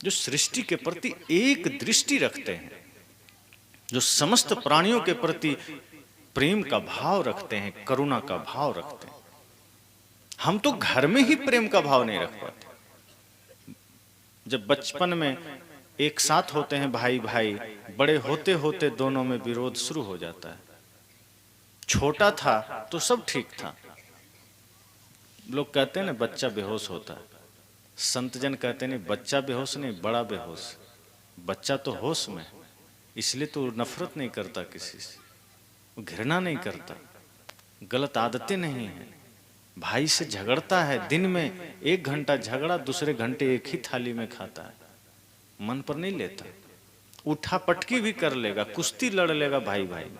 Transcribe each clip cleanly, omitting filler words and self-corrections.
जो सृष्टि के प्रति एक दृष्टि रखते हैं, जो समस्त प्राणियों के प्रति प्रेम का भाव रखते हैं, करुणा का भाव रखते हैं। हम तो घर में ही प्रेम का भाव नहीं रख पाते। जब बचपन में एक साथ होते हैं भाई भाई, बड़े होते होते दोनों में विरोध शुरू हो जाता है। छोटा था तो सब ठीक था। लोग कहते हैं ना बच्चा बेहोश होता है, संत जन कहते नहीं बच्चा बेहोश नहीं, बड़ा बेहोश। बच्चा तो होश में, इसलिए तो नफरत नहीं करता किसी से, वो घृणा नहीं करता, गलत आदतें नहीं है। भाई से झगड़ता है, दिन में 1 घंटा झगड़ा, दूसरे घंटे एक ही थाली में खाता है, मन पर नहीं लेता। उठा पटकी भी कर लेगा, कुश्ती लड़ लेगा भाई भाई,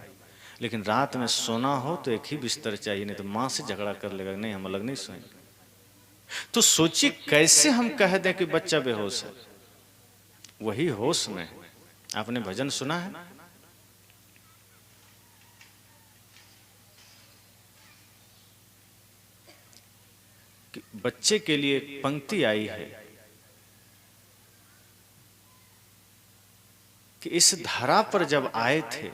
लेकिन रात में सोना हो तो एक ही बिस्तर चाहिए, नहीं तो माँ से झगड़ा कर लेगा, नहीं हम अलग नहीं सोएंगे। तो सोचिए कैसे हम कह दें कि बच्चा बेहोश है, वही होश में। आपने भजन सुना है, कि बच्चे के लिए एक पंक्ति आई है कि इस धरा पर जब आए थे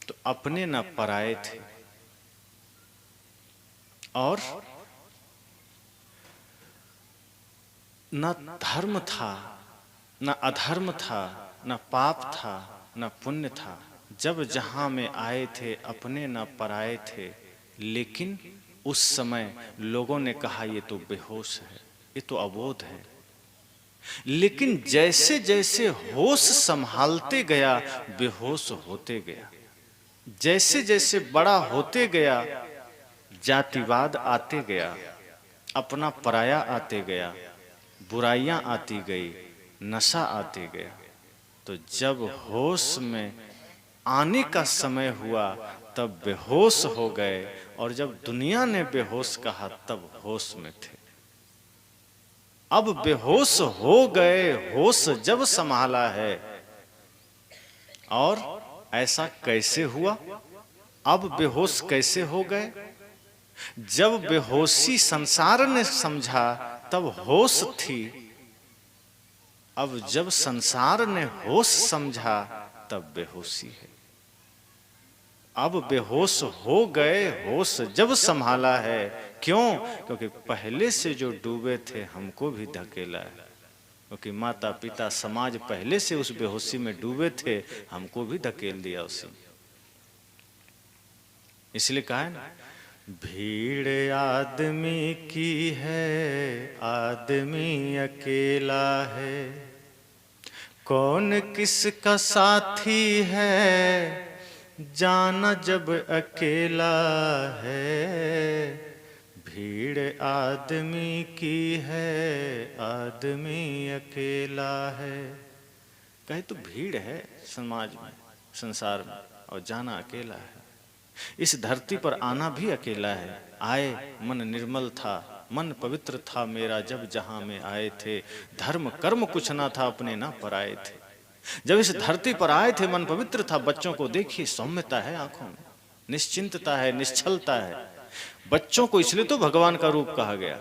तो अपने न पराए थे, और न धर्म था न अधर्म था, न पाप था न पुण्य था। जब जहां में आए थे अपने न पराए थे, लेकिन उस समय लोगों ने कहा ये तो बेहोश है, ये तो अबोध है। लेकिन जैसे जैसे होश संभालते गया बेहोश होते गया, जैसे जैसे बड़ा होते गया जातिवाद आते गया, अपना पराया आते गया, बुराइयां आती गई, नशा आते गया। तो जब होश में आने का समय हुआ तब बेहोश हो गए, और जब दुनिया ने बेहोश कहा तब होश में थे। अब बेहोश हो गए, होश जब संभाला है। और ऐसा कैसे हुआ? अब बेहोश कैसे हो गए? जब बेहोशी संसार ने समझा तब होश थी, अब जब संसार ने होश समझा तब बेहोशी है। अब बेहोश हो गए, होश जब संभाला है। क्यों? क्योंकि पहले से जो डूबे थे हमको भी धकेला है, क्योंकि माता पिता समाज पहले से उस बेहोशी में डूबे थे, हमको भी धकेल दिया उसी। इसलिए कहा है ना, भीड़ आदमी की है, आदमी अकेला है, कौन किसका साथी है, जाना जब अकेला है। भीड़ आदमी की है, आदमी अकेला है। कहे तो भीड़ है समाज में, संसार में, और जाना अकेला है। इस धरती पर आना भी अकेला है। आए मन निर्मल था, मन पवित्र था मेरा जब जहां में आए थे, धर्म कर्म कुछ ना था अपने ना पराए थे। जब इस धरती पर आए थे मन पवित्र था। बच्चों को देखिए, सौम्यता है आंखों में, निश्चिंतता है, निश्चलता है। बच्चों को इसलिए तो भगवान का रूप कहा गया,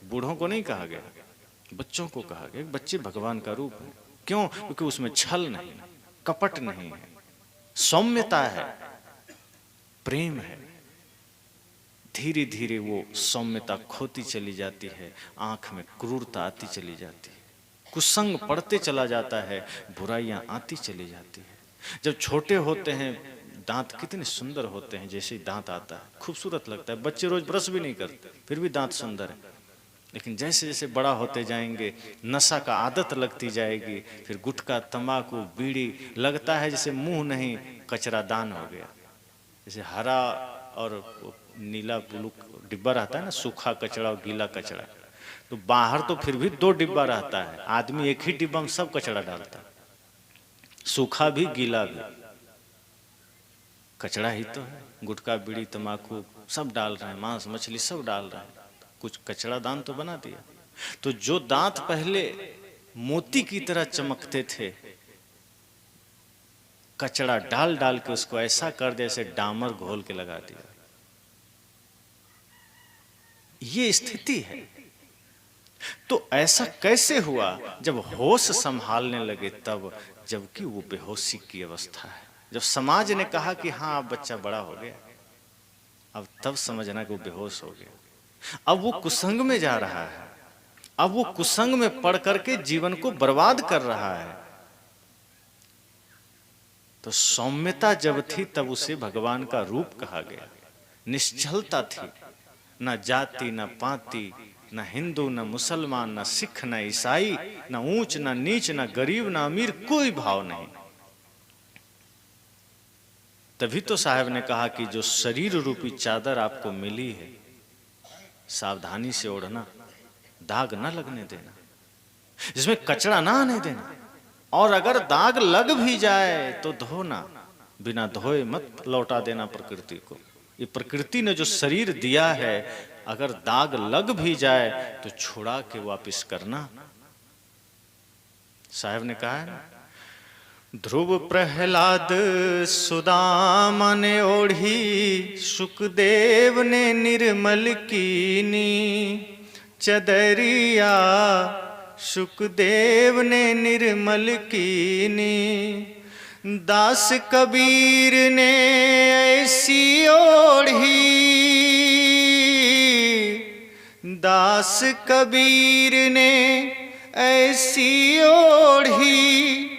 बूढ़ों को नहीं कहा गया, बच्चों को कहा गया। बच्चे भगवान का रूप है। क्यों? क्योंकि उसमें छल नहीं, कपट नहीं है, सौम्यता है, प्रेम है। धीरे धीरे वो सौम्यता खोती चली जाती है, आंख में क्रूरता आती चली जाती है, कुसंग पड़ते चला जाता है, बुराइयां आती चली जाती है। जब छोटे होते हैं दांत कितने सुंदर होते हैं, जैसे ही दांत आता है खूबसूरत लगता है। बच्चे रोज ब्रश भी नहीं करते फिर भी दांत सुंदर है। लेकिन जैसे जैसे बड़ा होते जाएंगे, नशा का आदत लगती जाएगी, फिर गुटखा तंबाकू बीड़ी लगता है जैसे मुंह नहीं कचरा दान हो गया। जैसे हरा और नीला ब्लू डिब्बा रहता है ना, सूखा कचरा और गीला कचरा, तो बाहर तो फिर भी 2 डिब्बा रहता है, आदमी एक ही डिब्बा में सब कचरा डालता है, सूखा भी गीला भी, कचरा ही तो है। गुटखा बीड़ी तंबाकू सब डाल रहे हैं, मांस मछली सब डाल रहे हैं, कुछ कचरा दान तो बना दिया। तो जो दांत पहले मोती की तरह चमकते थे, कचरा डाल डाल के उसको ऐसा कर दे जैसे डामर घोल के लगा दिया। ये स्थिति है। तो ऐसा कैसे हुआ? जब होश संभालने लगे तब, जबकि वो बेहोशी की अवस्था है। जब समाज ने कहा कि हाँ अब बच्चा बड़ा हो गया, अब तब समझना कि वो बेहोश हो गया। अब वो कुसंग में जा रहा है, अब वो कुसंग में पड़ करके जीवन को बर्बाद कर रहा है। तो सौम्यता जब थी तब उसे भगवान का रूप कहा गया। निश्चलता थी, न जाति न पाति, न हिंदू न मुसलमान, न सिख न ईसाई, न ऊंच न नीच, न गरीब न अमीर, कोई भाव नहीं। तभी तो साहब ने कहा कि जो शरीर रूपी चादर आपको मिली है, सावधानी से ओढ़ना, दाग न लगने देना, इसमें कचरा ना आने देना, और अगर दाग लग भी जाए तो धोना, बिना धोए मत लौटा देना प्रकृति को। ये प्रकृति ने जो शरीर दिया है, अगर दाग लग भी जाए तो छुड़ा के वापस करना। साहब ने कहा है ना, ध्रुव प्रहलाद सुदामा ने ओढ़ी, सुखदेव ने निर्मल कीनी चदरिया, सुखदेव ने निर्मल कीनी। दास कबीर ने ऐसी ओढ़ी, दास कबीर ने ऐसी ओढ़ी,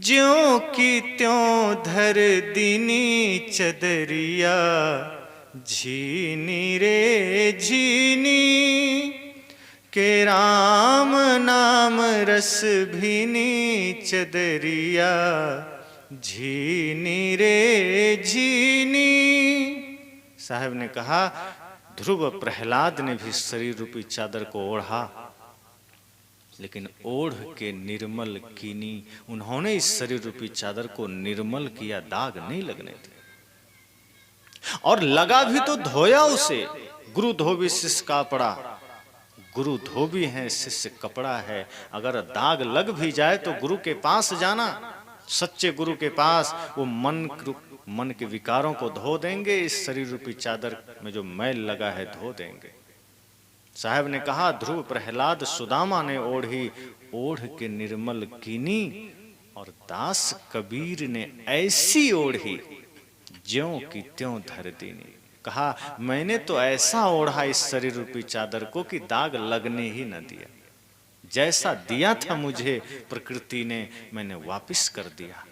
ज्यों की त्यों धर दीनी चदरिया, झीनी रे झीनी के राम नाम रस भीनी चदरिया, झीनी रे झीनी। साहब ने कहा ध्रुव प्रहलाद ने भी शरीर रूपी चादर को ओढ़ा, लेकिन ओढ़ के निर्मल कीनी। उन्होंने इस शरीर रूपी चादर को निर्मल किया, दाग नहीं लगने दिए। और लगा भी तो धोया उसे। गुरु धोबी शिष्य कपड़ा, गुरु धोबी है शिष्य कपड़ा है। अगर दाग लग भी जाए तो गुरु के पास जाना, सच्चे गुरु के पास। वो मन के विकारों को धो देंगे, इस शरीर रूपी चादर में जो मैल लगा है धो देंगे। साहब ने कहा ध्रुव प्रहलाद सुदामा ने ओढ़ी, ओढ़ के निर्मल कीनी, और दास कबीर ने ऐसी ओढ़ी, ज्यों की त्यों धर दीनी। कहा मैंने तो ऐसा ओढ़ा इस शरीर रूपी चादर को कि दाग लगने ही न दिया। जैसा दिया था मुझे प्रकृति ने, मैंने वापस कर दिया।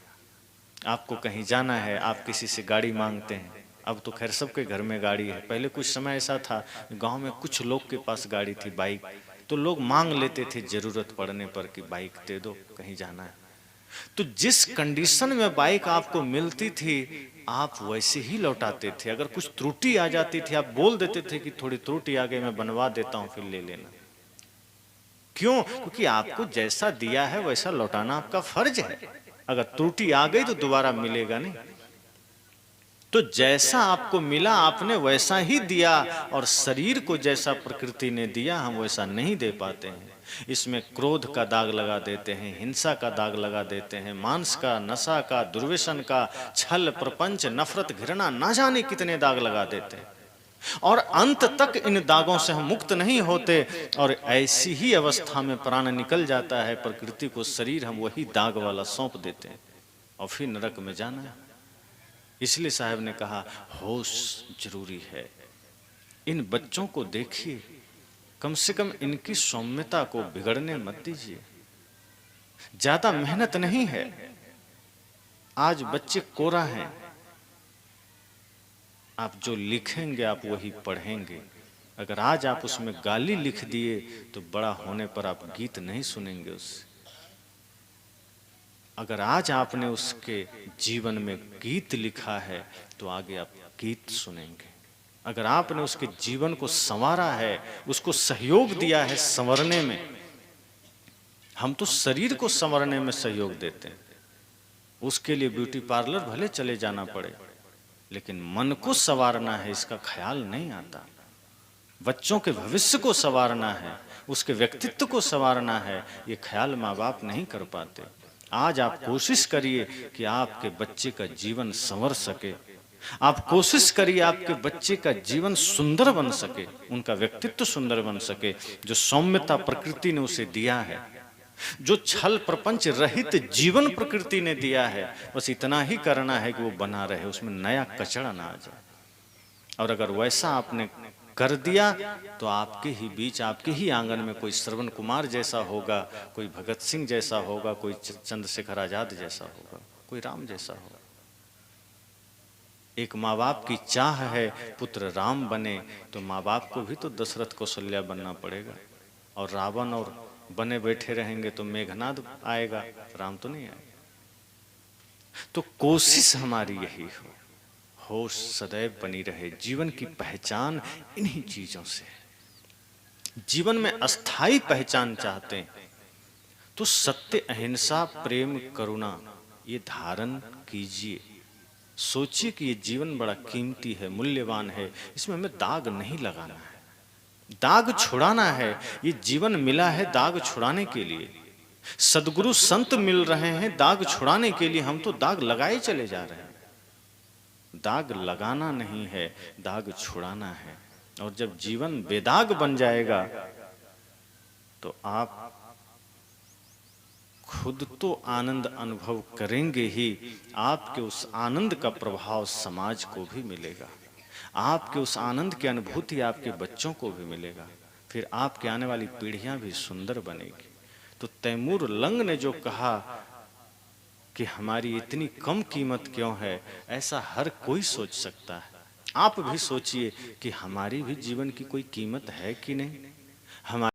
आपको कहीं जाना है, आप किसी से गाड़ी मांगते हैं। अब तो खैर सबके घर में गाड़ी है। पहले कुछ समय ऐसा था, गांव में कुछ लोग के पास गाड़ी थी, बाइक, तो लोग मांग लेते थे जरूरत पड़ने पर कि बाइक दे दो, कहीं जाना है। तो जिस कंडीशन में बाइक आपको मिलती थी, आप वैसे ही लौटाते थे। अगर कुछ त्रुटि आ जाती थी, आप बोल देते थे कि थोड़ी त्रुटि आ गई, मैं बनवा देता हूं, फिर ले लेना। क्यों? क्योंकि आपको जैसा दिया है वैसा लौटाना आपका फर्ज है। अगर त्रुटि आ गई तो दोबारा मिलेगा नहीं। तो जैसा आपको मिला आपने वैसा ही दिया, और शरीर को जैसा प्रकृति ने दिया हम वैसा नहीं दे पाते हैं। इसमें क्रोध का दाग लगा देते हैं, हिंसा का दाग लगा देते हैं, मांस का, नशा का, दुर्व्यसन का, छल, प्रपंच, नफरत, घृणा, ना जाने कितने दाग लगा देते हैं। और अंत तक इन दागों से हम मुक्त नहीं होते, और ऐसी ही अवस्था में प्राण निकल जाता है। प्रकृति को शरीर हम वही दाग वाला सौंप देते हैं, और फिर नरक में जाना है। इसलिए साहब ने कहा होश जरूरी है। इन बच्चों को देखिए, कम से कम इनकी सौम्यता को बिगड़ने मत दीजिए। ज्यादा मेहनत नहीं है। आज बच्चे कोरा हैं, आप जो लिखेंगे आप वही पढ़ेंगे। अगर आज आप उसमें गाली लिख दिए तो बड़ा होने पर आप गीत नहीं सुनेंगे उससे। अगर आज आपने उसके जीवन में गीत लिखा है तो आगे आप गीत सुनेंगे। अगर आपने उसके जीवन को संवारा है, उसको सहयोग दिया है संवरने में, हम तो शरीर को संवरने में सहयोग देते हैं। उसके लिए ब्यूटी पार्लर भले चले जाना पड़े, लेकिन मन को संवारना है इसका ख्याल नहीं आता। बच्चों के भविष्य को संवारना है, उसके व्यक्तित्व को संवारना है, ये ख्याल माँ बाप नहीं कर पाते। आज आप कोशिश करिए कि आपके बच्चे का जीवन संवर सके। आप कोशिश करिए आपके बच्चे का जीवन सुंदर बन सके, उनका व्यक्तित्व सुंदर बन सके, जो सौम्यता प्रकृति ने उसे दिया है, जो छल प्रपंच रहित जीवन प्रकृति ने दिया है, बस इतना ही करना है कि वो बना रहे, उसमें नया कचरा ना आ जाए। और अगर वैसा आपने कर दिया तो आपके ही बीच, आपके ही आंगन में कोई श्रवण कुमार जैसा होगा, कोई भगत सिंह जैसा होगा, कोई चंद्रशेखर आजाद जैसा होगा, कोई राम जैसा होगा। एक माँ बाप की चाह है पुत्र राम बने, तो माँ बाप को भी तो दशरथ कौशल्या बनना पड़ेगा। और रावण और बने बैठे रहेंगे तो मेघनाद आएगा, राम तो नहीं आएगा। तो कोशिश हमारी यही हो, होश सदैव बनी रहे। जीवन की पहचान इन्हीं चीजों से है। जीवन में अस्थाई पहचान चाहते हैं तो सत्य, अहिंसा, प्रेम, करुणा ये धारण कीजिए। सोचिए कि ये जीवन बड़ा कीमती है, मूल्यवान है, इसमें हमें दाग नहीं लगाना है, दाग छुड़ाना है। ये जीवन मिला है दाग छुड़ाने के लिए। सद्गुरु संत मिल रहे हैं दाग छुड़ाने के लिए, हम तो दाग लगाए चले जा रहे हैं। दाग लगाना नहीं है, दाग छुड़ाना है। और जब जीवन बेदाग बन जाएगा तो आप खुद तो आनंद अनुभव करेंगे ही, आपके उस आनंद का प्रभाव समाज को भी मिलेगा, आपके उस आनंद की अनुभूति आपके बच्चों को भी मिलेगा, फिर आपके आने वाली पीढ़ियां भी सुंदर बनेगी। तो तैमूर लंग ने जो कहा कि हमारी इतनी कम कीमत क्यों है, ऐसा हर कोई सोच सकता है। आप भी सोचिए कि हमारी भी जीवन की कोई कीमत है कि नहीं। हमारी